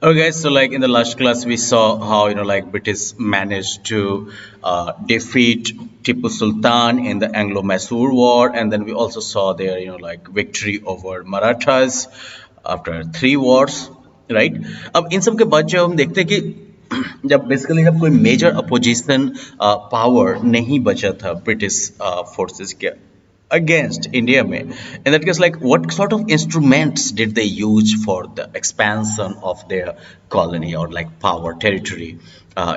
Okay, so like in the last class, we saw how like British managed to defeat Tipu Sultan in the Anglo-Mysore War, and then we also saw their like victory over Marathas after three wars, right? अब इन सब के बाद जब हम देखते हैं कि जब बेसिकली जब कोई मेजर अपोजिशन पावर नहीं बचा था ब्रिटिश फोर्सेस के against India में. In that case, like what sort of instruments did they use for the expansion of their colony or like power territory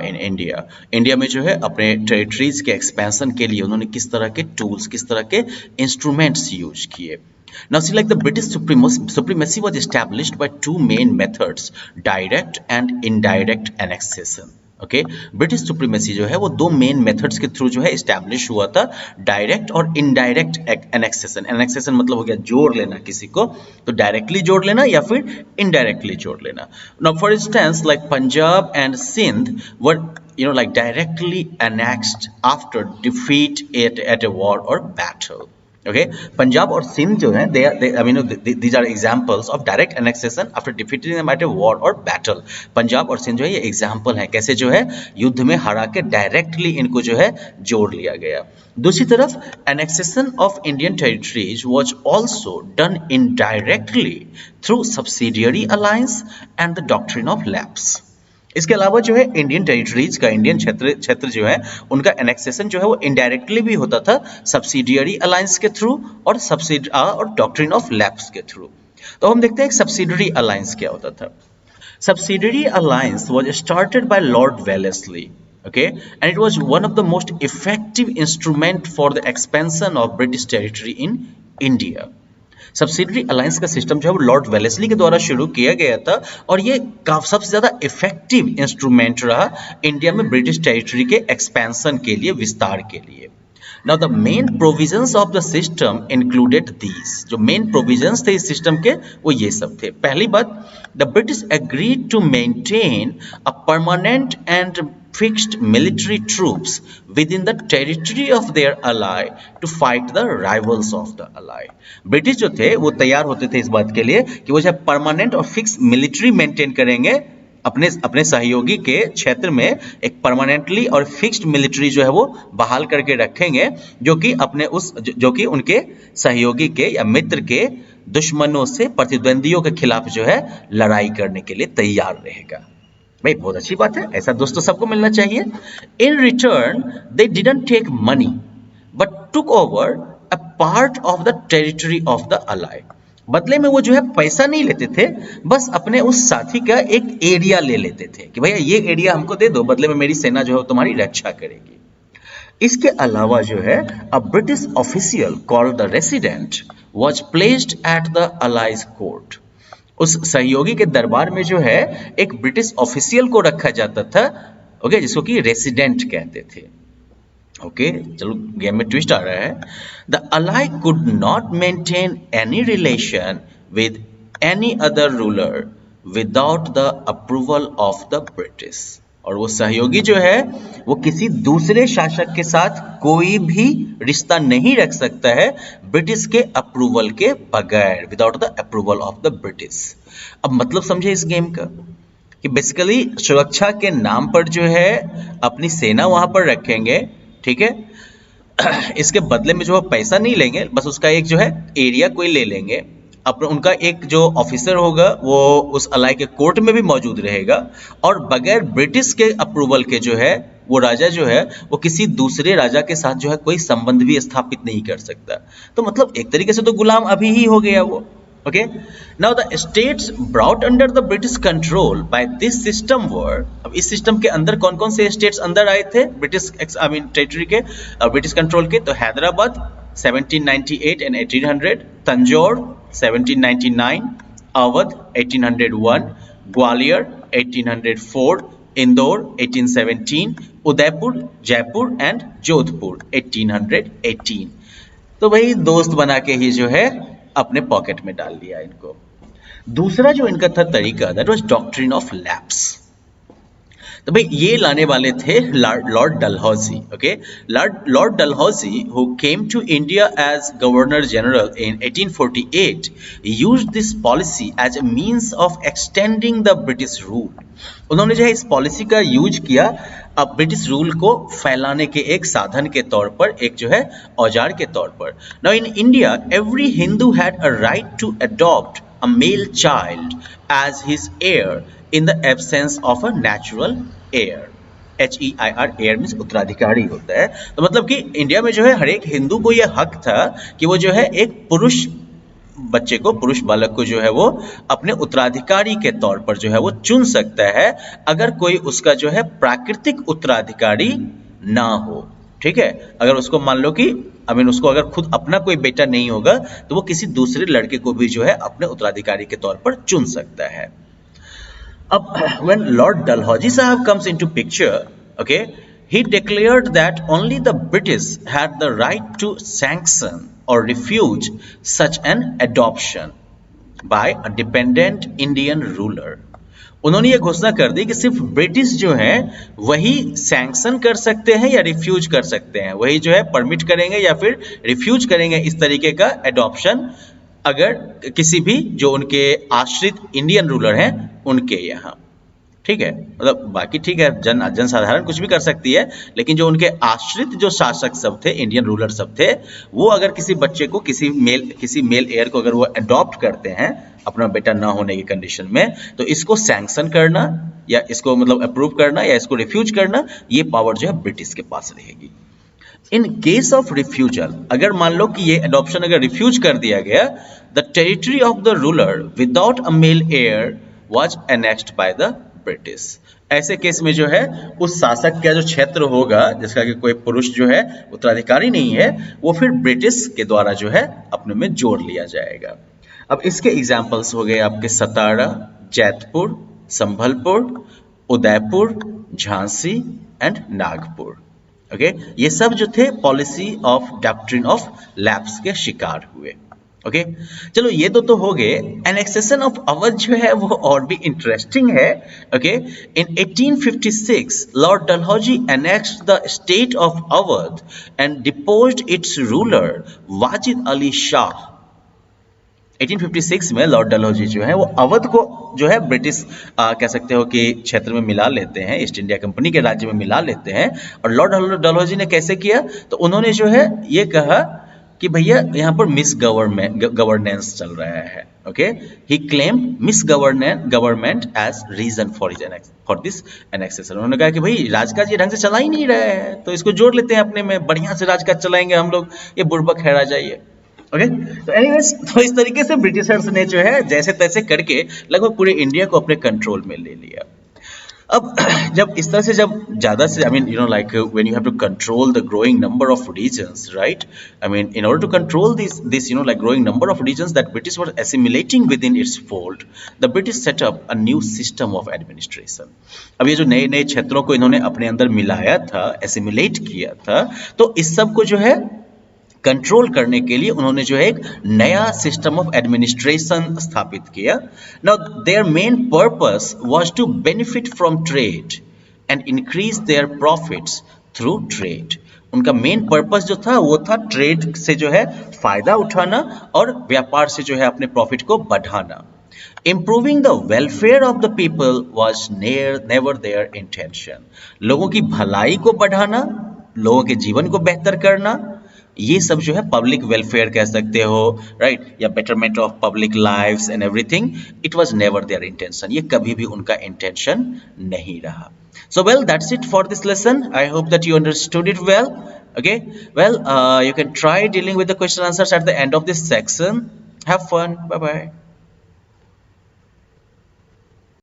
in India? India में जो है अपने territories के expansion के लिए उन्होंने किस तरह के tools, किस तरह के instruments use किए? Now see, like the British supremacy was established by two main methods, direct and indirect annexation. Okay British supremacy जो है वो दो मेन मेथड्स के थ्रू जो है इस्टेब्लिश हुआ था, डायरेक्ट और इनडायरेक्ट एनेक्सेशन. एनेक्सेशन मतलब हो गया जोड़ लेना किसी को, तो डायरेक्टली जोड़ लेना या फिर इनडायरेक्टली जोड़ लेना. Now for instance like Punjab and Sindh were like directly annexed after defeat at a war or battle. Okay, Punjab और सिंध जो है I mean these are examples of direct annexation after defeating them at a war or battle. Punjab और सिंध जो है ये example है कैसे जो है युद्ध में हरा के डायरेक्टली इनको जो है जोड़ लिया गया. दूसरी तरफ annexation of Indian territories was also done indirectly through subsidiary alliance and the doctrine of lapse. इसके अलावा जो है इंडियन टेरिटरीज का इंडियन क्षेत्र क्षेत्र जो है उनका एनेक्सेशन जो है वो इनडायरेक्टली भी होता था सब्सिडियरी अलायंस के थ्रू और डॉक्ट्रिन ऑफ लैप्स के थ्रू. तो हम देखते हैं सब्सिडियरी अलायंस क्या होता था. Subsidiary alliance was started by Lord Wellesley. Okay, and it was one of the most effective instrument for the expansion of British territory in India. Subsidiary alliance का system जो है वो लॉर्ड वेलेस्ली के द्वारा शुरू किया गया था और ये सबसे ज्यादा इफेक्टिव इंस्ट्रूमेंट रहा इंडिया में ब्रिटिश टेरिटरी के एक्सपेंशन के लिए, विस्तार के लिए. Now the main provisions of the system included these. जो मेन प्रोविजंस थे इस सिस्टम के वो ये सब थे. पहली बात, the British agreed to maintain a permanent and fixed military troops within the territory of their ally to fight the rivals of the ally. British जो थे वो तैयार होते थे इस बात के लिए कि वो जब परमानेंट और फिक्स मिलिट्री मेंटेन करेंगे अपने अपने सहयोगी के क्षेत्र में, एक परमानेंटली और फिक्स्ड मिलिट्री जो है वो बहाल करके रखेंगे जो कि अपने जो कि उनके सहयोगी के या मित्र के दुश्मनों से, प्रतिद्वंदियों के खिलाफ जो है लड़ाई करने के लिए तैयार रहेगा. भाई बहुत अच्छी बात है, ऐसा दोस्तों सबको मिलना चाहिए. In return they didn't take money but took over a part of the territory of the ally. बदले में वो जो है पैसा नहीं लेते थे, बस अपने उस साथी का एक एरिया ले लेते थे कि भैया ये एरिया हमको दे दो, बदले में मेरी सेना जो है तुम्हारी रक्षा करेगी. इसके अलावा जो है a British official called the resident was placed at the ally's court. उस सहयोगी के दरबार में जो है एक ब्रिटिश ऑफिशियल को रखा जाता था, ओके, जिसको कि रेसिडेंट कहते थे. ओके, चलो गेम में ट्विस्ट आ रहा है. The ally could not maintain any relation with any other ruler without the approval of the British. और वो सहयोगी जो है वो किसी दूसरे शासक के साथ कोई भी रिश्ता नहीं रख सकता है ब्रिटिश के अप्रूवल के बगैर, without the approval of the British. अब मतलब समझे इस गेम का कि बेसिकली सुरक्षा के नाम पर जो है अपनी सेना वहां पर रखेंगे, ठीक है. इसके बदले में जो पैसा नहीं लेंगे, बस उसका एक जो है एरिया कोई ले लेंगे. अपना उनका एक जो ऑफिसर होगा वो उस अलाई के कोर्ट में भी मौजूद रहेगा और बगैर ब्रिटिश के अप्रूवल के जो है वो राजा जो है वो किसी दूसरे राजा के साथ जो है कोई संबंध भी स्थापित नहीं कर सकता. तो मतलब एक तरीके से तो गुलाम अभी ही हो गया वो. Okay, now the states brought under the British control by this system were. अब इस सिस्टम के अंदर कौन कौन से स्टेट्स अंदर आए थे ब्रिटिश आई मीन टेरिटरी के, ब्रिटिश कंट्रोल के? तो हैदराबाद 1798 and 1800, तंजौर 1799, अवध 1801, ग्वालियर 1804, इंदौर 1817, उदयपुर, जयपुर एंड जोधपुर 1818. तो भाई दोस्त बना के ही जो है अपने पॉकेट में डाल लिया इनको. दूसरा जो इनका था तरीका, that was doctrine of lapse. तो भाई ये लाने वाले थे Lord Dalhousie. Okay, Lord Dalhousie who came to India as governor general in 1848 used this policy as a means of extending the British rule. उन्होंने जो है इस पॉलिसी का यूज किया अब ब्रिटिश रूल को फैलाने के एक साधन के तौर पर, एक जो है औजार के तौर पर. Now in India every Hindu had a right to adopt a male child as his heir in the absence of a natural heir. HEIR, heir means उत्तराधिकारी होता है. तो मतलब कि इंडिया में जो है हर एक हिंदू को यह हक था कि वो जो है एक पुरुष बच्चे को, पुरुष बालक को जो है वो अपने उत्तराधिकारी के तौर पर जो है वो चुन सकता है अगर कोई उसका जो है प्राकृतिक उत्तराधिकारी ना हो. ठीक है, अगर उसको मान लो कि उसको अगर खुद अपना कोई बेटा नहीं होगा तो वो किसी दूसरे लड़के को भी जो है अपने उत्तराधिकारी के तौर पर चुन सकता है. अब when Lord Dalhousie Sahab comes into picture, okay, he declared that only the British had the right to sanction or refuse such an adoption by a dependent Indian ruler. उन्होंने ये घोषणा कर दी कि सिर्फ ब्रिटिश जो है वही सैंक्शन कर सकते हैं या रिफ्यूज कर सकते हैं, वही जो है परमिट करेंगे या फिर रिफ्यूज करेंगे इस तरीके का एडॉप्शन अगर किसी भी जो उनके आश्रित इंडियन रूलर हैं उनके यहाँ. ठीक है, मतलब बाकी ठीक है, जनसाधारण कुछ भी कर सकती है, लेकिन जो उनके आश्रित जो शासक सब थे, इंडियन रूलर सब थे, वो अगर किसी बच्चे को किसी मेल एयर को अगर वो अडॉप्ट करते हैं अपना बेटा ना होने की कंडीशन में, तो इसको सैंक्शन करना या इसको मतलब अप्रूव करना या इसको रिफ्यूज करना, ये पावर जो है ब्रिटिश के पास रहेगी. इन केस ऑफ रिफ्यूजल, अगर मान लो कि ये अडॉप्शन अगर रिफ्यूज कर दिया गया, the territory of the ruler without a male heir was annexed by the British. ऐसे केस में जो है उस शासक का जो क्षेत्र होगा जिसका कि कोई पुरुष जो है उत्तराधिकारी नहीं है, वो फिर ब्रिटिश के द्वारा जो है अपने में जोड़ लिया जाएगा. अब इसके एग्जाम्पल्स हो गए आपके सतारा, जैतपुर, संभलपुर, उदयपुर, झांसी एंड नागपुर. ओके, ये सब जो थे policy of doctrine of lapse के शिकार हुए. ओके, चलो ये तो हो गए. एनेक्सेशन ऑफ अवध जो है वो और भी इंटरेस्टिंग है. Okay, in 1856 Lord Dalhousie annexed the state of Awadh and deposed its ruler Wajid Ali Shah. 1856 में लॉर्ड डलहौजी जो है वो अवध को जो है ब्रिटिश कह सकते हो कि क्षेत्र में मिला लेते हैं, ईस्ट इंडिया कंपनी के राज्य में मिला लेते हैं. और लॉर्ड डलहौजी ने कैसे किया, तो उन्होंने जो है ये कहा कि भैया यहाँ पर मिस गवर्नेंस चल रहा है. Okay, he claim misgovernment as reason for this annexation. उन्होंने कहा कि भाई राजकाज ये ढंग से चला ही नहीं रहा है, तो इसको जोड़ लेते हैं अपने में, बढ़िया से राजकाज चलाएंगे हम लोग, ये बुड़बक है राजा ये. ओके, तो एनीवेज, तो इस तरीके से ब्रिटिशर्स ने जो है जैसे तैसे करके लगभग पूरे इंडिया को अपने कंट्रोल में ले लिया. अब जब इस तरह से जब ज़्यादा से like when you have to control the growing number of regions, right? In order to control this like growing number of regions that British were assimilating within its fold, the British set up a new system of administration. अब ये जो नए नए क्षेत्रों को इन्होंने अपने अंदर मिलाया था, assimilate किया था, तो इस सब को जो है कंट्रोल करने के लिए उन्होंने जो है एक नया सिस्टम ऑफ एडमिनिस्ट्रेशन स्थापित किया. Now their main purpose was to benefit from trade and increase their profits through trade. उनका मेन पर्पस जो था वो था ट्रेड से जो है फायदा उठाना और व्यापार से जो है अपने प्रॉफिट को बढ़ाना. Improving the welfare of the people was never their intention. लोगों की भलाई को बढ़ाना, लोगों के जीवन को बेहतर करना, ये सब जो है पब्लिक वेलफेयर कह सकते हो, राइट, या betterment of public lives and everything. It was never there intention. ये कभी भी उनका इंटेंशन नहीं रहा. So well, that's it for this lesson. I hope that you understood it well. Okay, well, you can try dealing with the question answers at the end of this section. Have fun. Bye bye.